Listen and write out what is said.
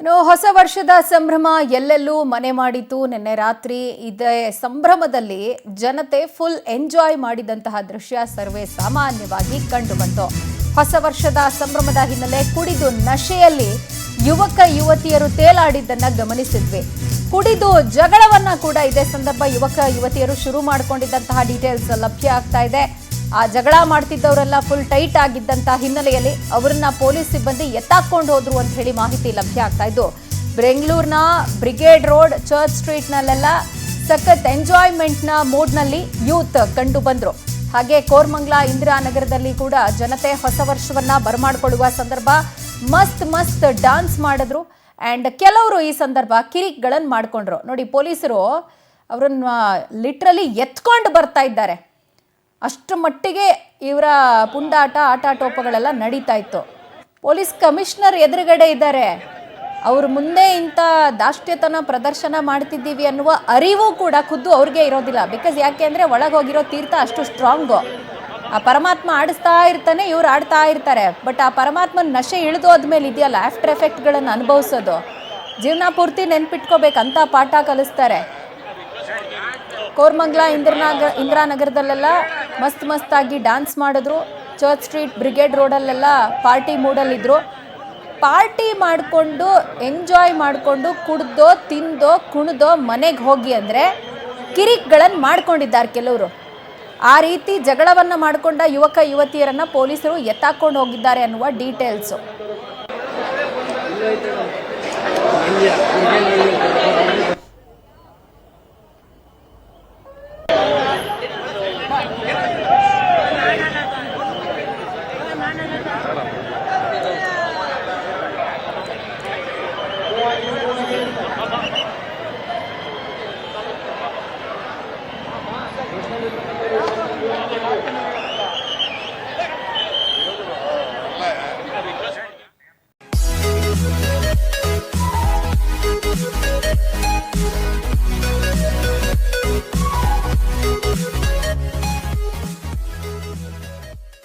ಹೊಸ ವರ್ಷದ ಸಂಭ್ರಮ ಎಲ್ಲೆಲ್ಲೂ ಮನೆ ಮಾಡಿತು. ನಿನ್ನೆ ರಾತ್ರಿ ಇದೇ ಸಂಭ್ರಮದಲ್ಲಿ ಜನತೆ ಫುಲ್ ಎಂಜಾಯ್ ಮಾಡಿದಂತಹ ದೃಶ್ಯ ಸರ್ವೇ ಸಾಮಾನ್ಯವಾಗಿ ಕಂಡು ಬಂತು. ಹೊಸ ವರ್ಷದ ಸಂಭ್ರಮದ ಹಿನ್ನೆಲೆ ಕುಡಿದು ನಶೆಯಲ್ಲಿ ಯುವಕ ಯುವತಿಯರು ತೇಲಾಡಿದ್ದನ್ನ ಗಮನಿಸಿದ್ವಿ. ಕುಡಿದು ಜಗಳವನ್ನ ಕೂಡ ಇದೇ ಸಂದರ್ಭ ಯುವಕ ಯುವತಿಯರು ಶುರು ಮಾಡಿಕೊಂಡಿದ್ದಂತಹ ಡೀಟೇಲ್ಸ್ ಲಭ್ಯ ಆಗ್ತಾ ಇದೆ. ಆ ಜಗಳ ಮಾಡ್ತಿದ್ದವರೆಲ್ಲ ಫುಲ್ ಟೈಟ್ ಆಗಿದ್ದಂತಹ ಹಿನ್ನೆಲೆಯಲ್ಲಿ ಅವರನ್ನ ಪೊಲೀಸ್ ಸಿಬ್ಬಂದಿ ಎತ್ತಾಕೊಂಡು ಹೋದ್ರು ಅಂತ ಹೇಳಿ ಮಾಹಿತಿ ಲಭ್ಯ ಆಗ್ತಾ ಇದ್ದು, ಬೆಂಗಳೂರಿನ ಬ್ರಿಗೇಡ್ ರೋಡ್, ಚರ್ಚ್ ಸ್ಟ್ರೀಟ್ ನಲ್ಲೆಲ್ಲ ಸಖತ್ ಎಂಜಾಯ್ಮೆಂಟ್ ನ ಮೂಡ್ ನಲ್ಲಿ ಯೂತ್ ಕಂಡು ಬಂದ್ರು. ಹಾಗೆ ಕೋರಮಂಗಲ ಇಂದಿರಾನಗರದಲ್ಲಿ ಕೂಡ ಜನತೆ ಹೊಸ ವರ್ಷವನ್ನ ಬರಮಾಡಿಕೊಳ್ಳುವ ಸಂದರ್ಭ ಮಸ್ತ್ ಡಾನ್ಸ್ ಮಾಡಿದ್ರು. ಅಂಡ್ ಕೆಲವರು ಈ ಸಂದರ್ಭ ಕಿರಿಕ್ಗಳನ್ನು ಮಾಡ್ಕೊಂಡ್ರು. ನೋಡಿ, ಪೊಲೀಸರು ಅವರನ್ನ ಲಿಟ್ರಲಿ ಎತ್ಕೊಂಡು ಬರ್ತಾ ಇದ್ದಾರೆ. ಅಷ್ಟು ಮಟ್ಟಿಗೆ ಇವರ ಪುಂಡಾಟ ಆಟಾಟೋಪಗಳೆಲ್ಲ ನಡೀತಾ ಇತ್ತು. ಪೊಲೀಸ್ ಕಮಿಷನರ್ ಎದುರುಗಡೆ ಇದ್ದಾರೆ. ಅವ್ರ ಮುಂದೆ ಇಂಥ ದಾಷ್ಟ್ಯತನ ಪ್ರದರ್ಶನ ಮಾಡ್ತಿದ್ದೀವಿ ಅನ್ನುವ ಅರಿವು ಕೂಡ ಖುದ್ದು ಅವ್ರಿಗೆ ಇರೋದಿಲ್ಲ. ಬಿಕಾಸ್ ಯಾಕೆ ಅಂದರೆ ಒಳಗೆ ಹೋಗಿರೋ ತೀರ್ಥ ಅಷ್ಟು ಸ್ಟ್ರಾಂಗು. ಆ ಪರಮಾತ್ಮ ಆಡಿಸ್ತಾ ಇರ್ತಾನೆ, ಇವ್ರು ಆಡ್ತಾ ಇರ್ತಾರೆ. ಬಟ್ ಆ ಪರಮಾತ್ಮನ ನಶೆ ಇಳಿದೋದ್ಮೇಲೆ ಇದೆಯಲ್ಲ, ಆಫ್ಟರ್ ಎಫೆಕ್ಟ್ಗಳನ್ನು ಅನುಭವಿಸೋದು ಜೀವನ ಪೂರ್ತಿ ನೆನ್ಪಿಟ್ಕೋಬೇಕಂತ ಪಾಠ ಕಲಿಸ್ತಾರೆ. ಕೋರಮಂಗಲ ಇಂದಿರಾನಗರದಲ್ಲೆಲ್ಲ ಮಸ್ತಾಗಿ ಡ್ಯಾನ್ಸ್ ಮಾಡಿದ್ರು. ಚರ್ಚ್ ಸ್ಟ್ರೀಟ್, ಬ್ರಿಗೇಡ್ ರೋಡಲ್ಲೆಲ್ಲ ಪಾರ್ಟಿ ಮೂಡಲ್ಲಿದ್ದರು. ಪಾರ್ಟಿ ಮಾಡಿಕೊಂಡು ಎಂಜಾಯ್ ಮಾಡಿಕೊಂಡು ಕುಡ್ದೋ ತಿಂದೋ ಕುಣಿದೋ ಮನೆಗೆ ಹೋಗಿ ಅಂದರೆ ಕಿರಿಕ್ಗಳನ್ನು ಮಾಡ್ಕೊಂಡಿದ್ದಾರೆ ಕೆಲವರು. ಆ ರೀತಿ ಜಗಳವನ್ನು ಮಾಡಿಕೊಂಡ ಯುವಕ ಯುವತಿಯರನ್ನು ಪೊಲೀಸರು ಎತ್ತಾಕೊಂಡು ಹೋಗಿದ್ದಾರೆ ಅನ್ನುವ ಡೀಟೇಲ್ಸು.